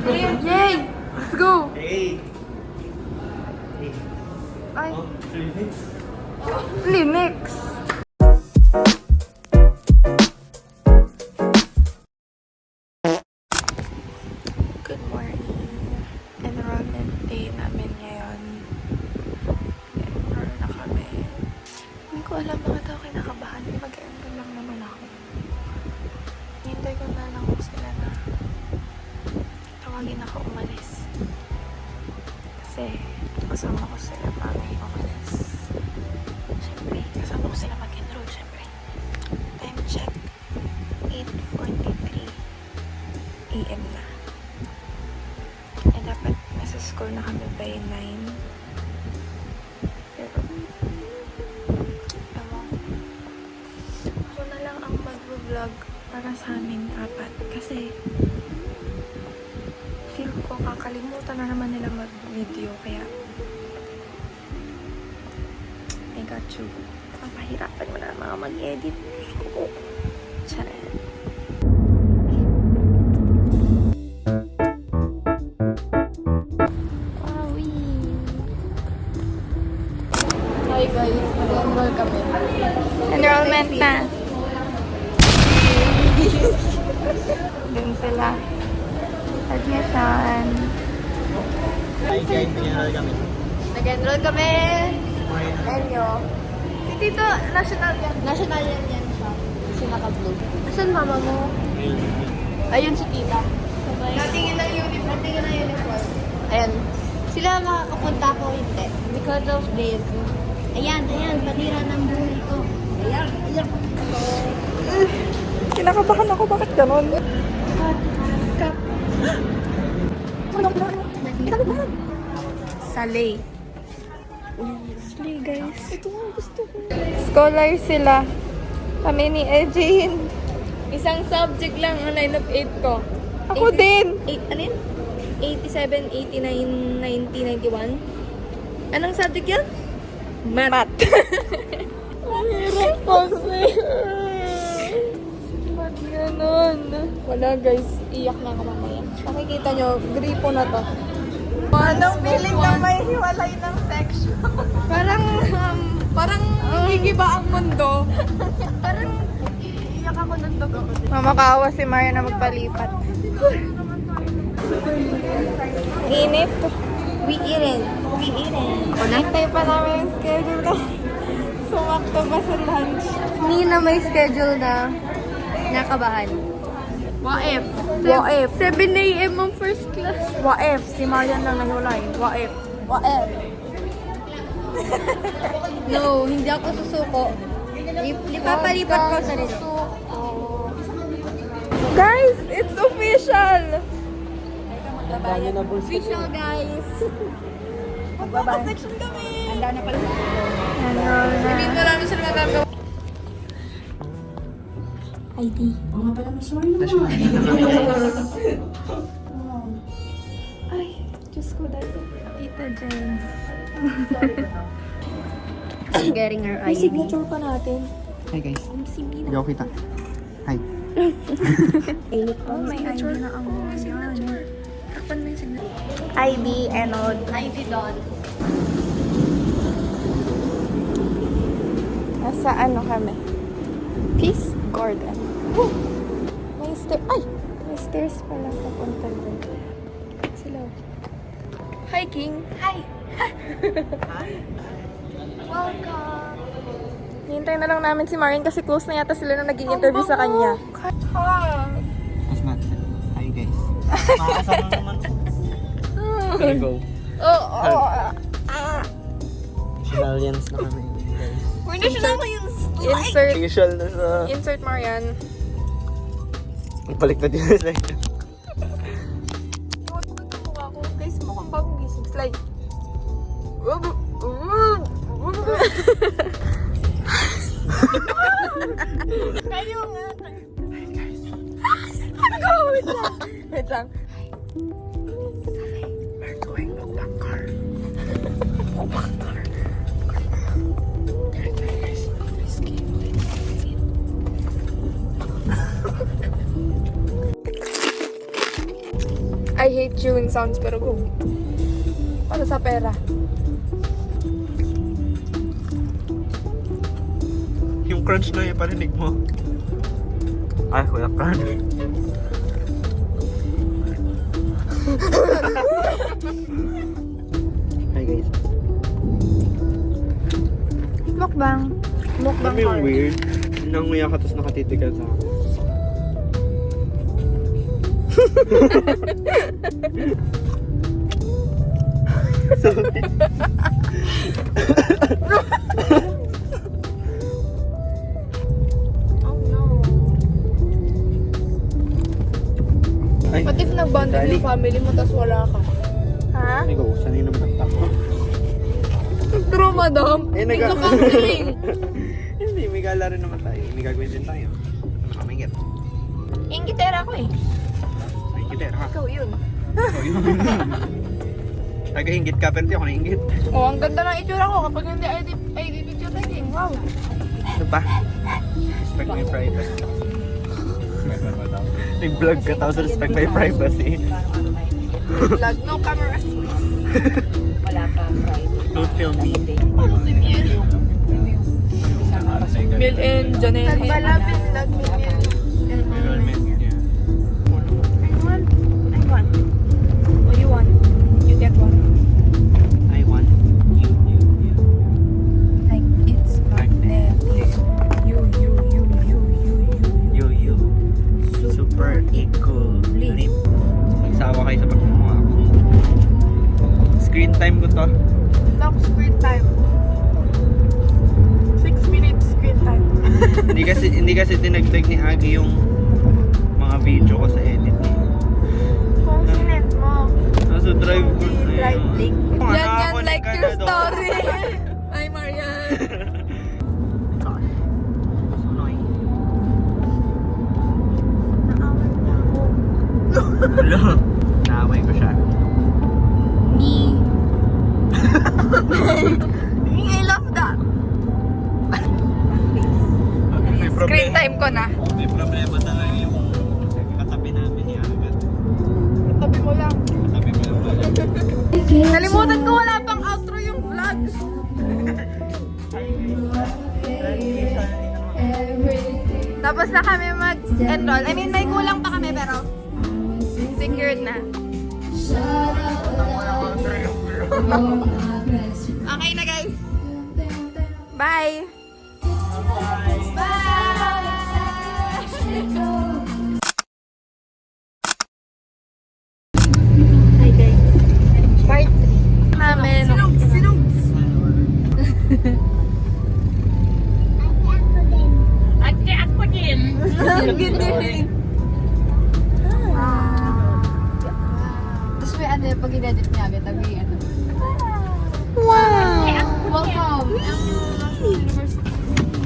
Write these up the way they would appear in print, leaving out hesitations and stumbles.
Yay! Let's go! Hey! Ay, Oh, Linux? Linux! Good morning. Enrollment day namin ngayon. Enroll na kami. Hindi ko alam bakit ako kinakabahan. Mag-enroll lang naman ako. Hintay ko na lang sila na tawagin ako umalis. Kasi kasama ko sila mami umalis. Siyempre, kasama ko sila mag-enroll. Siyempre. Time check. 8:43 AM na. Eh, dapat nasa school na kami by 9. Pero, ewan. Ako na lang ang mag-vlog para sa aming apat. Kasi, feel ko kakalimutan na naman nila mag-video. Kaya, I got you. Papahirapan mo na mga mag-edit. Diyos ko po. Charan. Hi guys, mag-enroll kami. Enrollment na. Dun sila. Admission. Hi guys, nag-enroll kami. Nag-enroll kami. Enyo. Si Tito, national yan. National yan siya. Kasi naka-blue. Asan mama mo? Ayun si Tita. Natingin ng uniform. Natingin ng uniform. Ayan. Sila makakapunta ko hindi. Because of this. Ayan, patira ng buhay ko. Ayan. Kinakabahan ako. Bakit ganon? Kap. Salay. Slay, guys. Ito nga gusto ko. Scholar sila. Kami ni Ejin. Isang subject lang ang line of 8 ko. Ako din! 8, ano yun? 87, 89, 90, 91. Anong subject yan? Math. Ang hirap kasi. Ba't ganun? Wala guys, iyak na ako mamaya. Nakikita nyo, gripo na to. Anong feeling na may hiwalay ng section? Parang gigiba ang mundo. Parang iyak ako ng dugo. Mamakaawa si Maria na magpalipat. Init. We eat it. Hintay pa namin yung schedule na. Sumakto pa sa lunch. Hindi na may schedule na. Nakabahan. What if? 7 AM ang first class. What if? Si Marian lang nahiwalay. What if? No, hindi ako susuko. Ipapalipat ko sa nito. Guys, it's official! Official, guys! Magpapa-section kami! Handa na pala. Sabihin mo namin sila magagawa. ID. Oo nga pala, may sorry naman. Ay, Diyos ko dahil. Tita Jen. Getting her ID. May signature pa natin. Hi guys. Hindi ako kita. Hi. Oh, may ID na ang mga signature. Takpan mo yung signature. ID, Enod. ID doon. Nasa ano kami? Peace Garden. May stairs pala papunta doon. Sila. Hiking. Hi. Welcome. Hintay na lang namin si Marin kasi close na yata sila nung nag-i-interview sa kanya. Mas natin. Hi guys. Makakasama naman. Gonna go. Shenanigans na kami guys. We're na siya naman yung insert. Usual na sa... Insert Marian. Balik na din sa slide. Huwag mukha ko. Guys, mukhang bagong gising. Slide. Kayo nga. Hi guys. Wait lang. We're going to that car. That car. Guys, risky. I hate chewing sounds, pero go. Para sa pera. Yung crunch na yung parinig mo. Ay, wala crunch. Hi guys. Mukbang. Mukbang Ano yung card. weird? Nanguya ka tapos nakatitigan sa akin. Sorry. Oh no. Ay, What if nag-bonded Dali. yung family mo tapos wala ka? Ha? ikaw, sanay naman ang tako. True, madam. Eh, Ito counseling. Hindi, may gala rin naman tayo. May gagawin din tayo. Ano ka, may get? Ingitera ko eh. May kitera ka. Ikaw yun. Taga-inggit ka, pero di ako na-inggit. Oh, ang ganda ng itsura ko kapag hindi ID picture taking. Wow. Ano ba? Respect my privacy. Nag-vlog ka tapos respect my privacy. Vlog, no camera. Wala pa Friday. Don't film me. Ano si Miel? Miel and Janelle. Nagbalapit vlog ni Miel. I want. What do you want? You get one. I want you. Like it's magnetic. You. You. Super eco. Lit. Magsawa kayo sa pagmumuha ko. Screen time ko to. Long screen time. 6 minutes screen time. Hindi kasi dinagdag ni Agi yung mga video ko sa edit niya. Kung sinet mo. Nasa drive ko na Drive yun. link. Yan, Nakakunik like ka your na doon. story. Hi, Marian. Sorry. Sunoy. Naawan na ako. Hello. Naaway ko siya. Me. I love that. May Screen time ko na. May problema talaga yung katabi namin ni Agat. Tabi mo lang. Katabi ko lang pala. Nalimutan ko wala pang outro yung vlog. Tapos na kami mag-enroll. I mean, may kulang pa kami pero secured na. Okay na guys. Bye! Hi guys. Part 3 namin. Sinong? Ate ako din. Tapos may ano, pag i-edit niya agad, may ano. Wow! Welcome!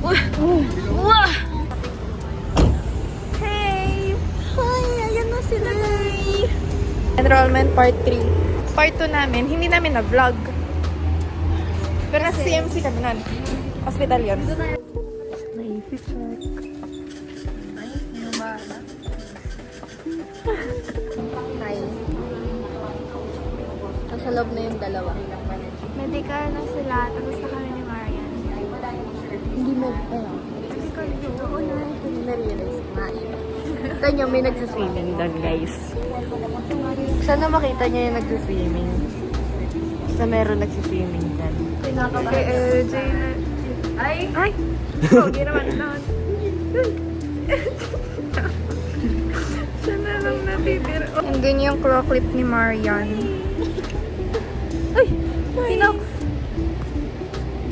Wow! Hey! Hi! Ayan na sila guys! Enrollment part 3. Part 2 namin, hindi namin na-vlog. Pero nasa CMC kami nun. Hospital yun. Hi. Nasa loob na yung dalawa. Medical na sila, tapos na kami ni Marian. Hindi medical. Medical yun. Oo na, hindi na-realize. Kita nyo, may nagsiswimming doon, guys. Sana makita nyo yung nagsiswimming. Basta meron nagsiswimming doon. Pinakapay. LJ na. Ay! Ay! Pogi naman doon. Sana lang natitira. And then yung claw clip ni Marian. Ay! Sinox!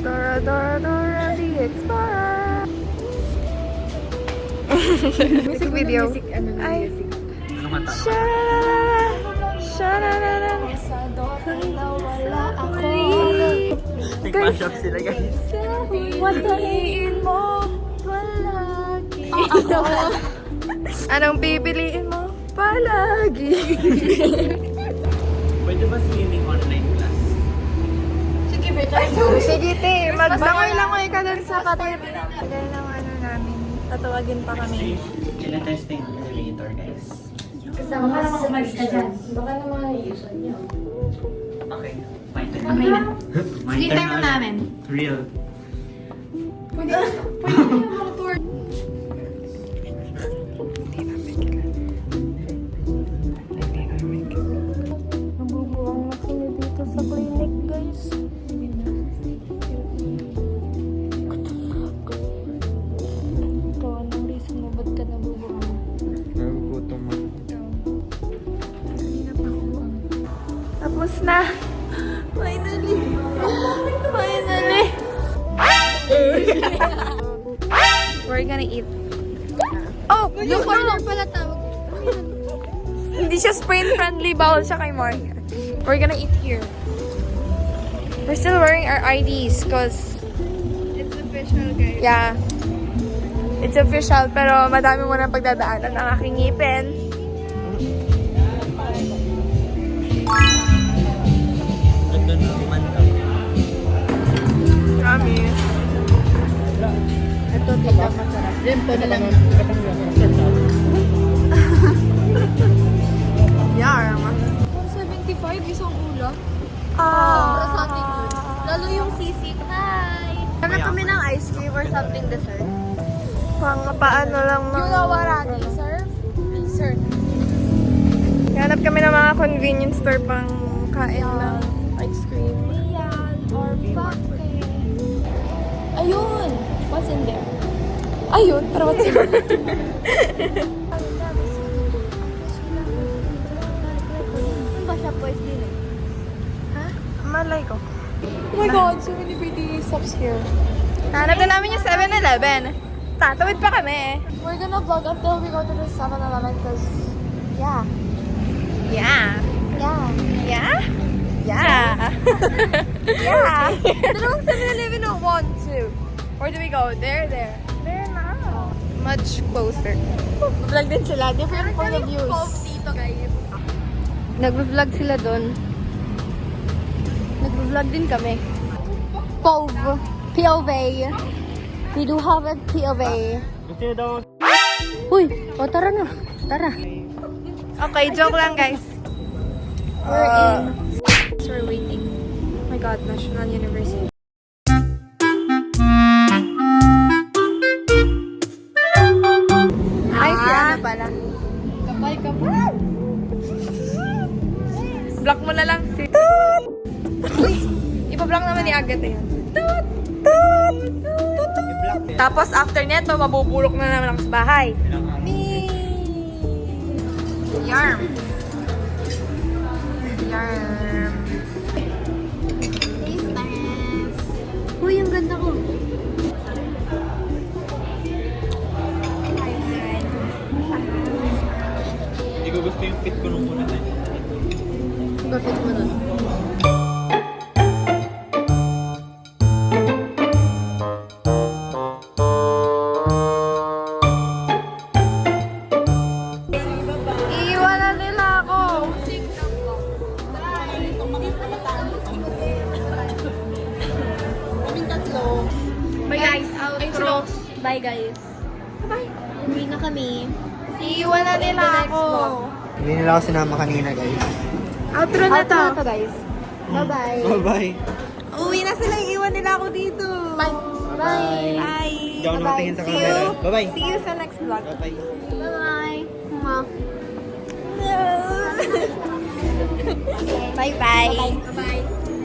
Dora, the Explorer! Music video. Ay! Ano kanta? Sha-la-la-la! Sa dokal na wala ako. Nag-mash up sila guys. Watahiin mo palagi. Anong pipiliin mo palagi? Pwede ba swimming online class? Sige, te. Maglangoy-langoy ka dun sa pader. Tagal ng ano namin. Tatawagin pa kami. Ina-testing ang elevator guys. Kasi Baka naman umalis ka dyan. Baka naman naiusan niyo. Okay. My turn. Okay na. My Sige, turn time ulit. namin. Real. Pwede yung mga tour. Nabubuang na kami dito sa clinic, guys. Ikaw, anong reason mo? Ba't ka nabubuang? Nagugutom mo. Kanina pa ako Tapos na. Finally. Finally. We're gonna eat. Oh, yung corner pala tawag. Hindi siya sprain-friendly. Bawal siya kay Maria. We're gonna eat here. We're still wearing our IDs because it's official, guys. Yeah. It's official, pero madami mo na pagdadaanan ang aking ngipin. Ganda naman ka. Promise. Ito, tita, masarap. Limpo na lang. Yarm. 175 isang ulam. Sobra sa atin yun. Lalo yung sisig. Hi! Hanap kami ng ice cream or something dessert. Pang paano lang ng... You know what I deserve? Dessert. Hanap kami ng mga convenience store pang kain ng ice cream. Yan or fuck. Ayun! What's in there? Ayun, pero what's in Ano ba siya pwes din eh? Malay ko. Oh my god, so many pretty shops here. Hanap na namin yung 7-Eleven. Tatawid pa kami. We're gonna vlog until we go to the 7-Eleven because, yeah. Yeah. Yeah. Yeah? Yeah. Yeah. Dalawang 7-Eleven o 1, 2. Where do we go? There. There na. Much closer. Vlog din sila. Different point of views. dito, guys. Nagvo-vlog sila doon. Nagvo-vlog din kami. POV. POV. We do have a POV. Gusto niyo daw Uy! O, tara na. Tara. Okay, joke lang, guys. We're in. So we're waiting. Oh my God, National University. Ay, si ano pala? Kapal. Block mo na lang si... Uy! Ipa-block naman ni Agatha yan. Tapos after neto, mabubulok na naman ako sa bahay. Yarm. Yarm. Taste test. Uy, ang ganda ko. Hindi ko gusto yung fit ko nung una tayo. Perfect mo nun. Iiwan na nila ako. Kaming tatlo. Bye guys, outro. Bye guys. Bye. Uwi na kami. Iiwan na nila ako. Hindi nila ako sinama kanina, guys. Outro na to. guys. Bye-bye. Bye-bye. Uwi na sila, iiwan nila ako dito. Bye. Bye. Bye. Hindi ako nakatingin sa See camera. you. Bye-bye. See you sa next vlog. Bye-bye. Bye-bye. Bye-bye. Bye-bye.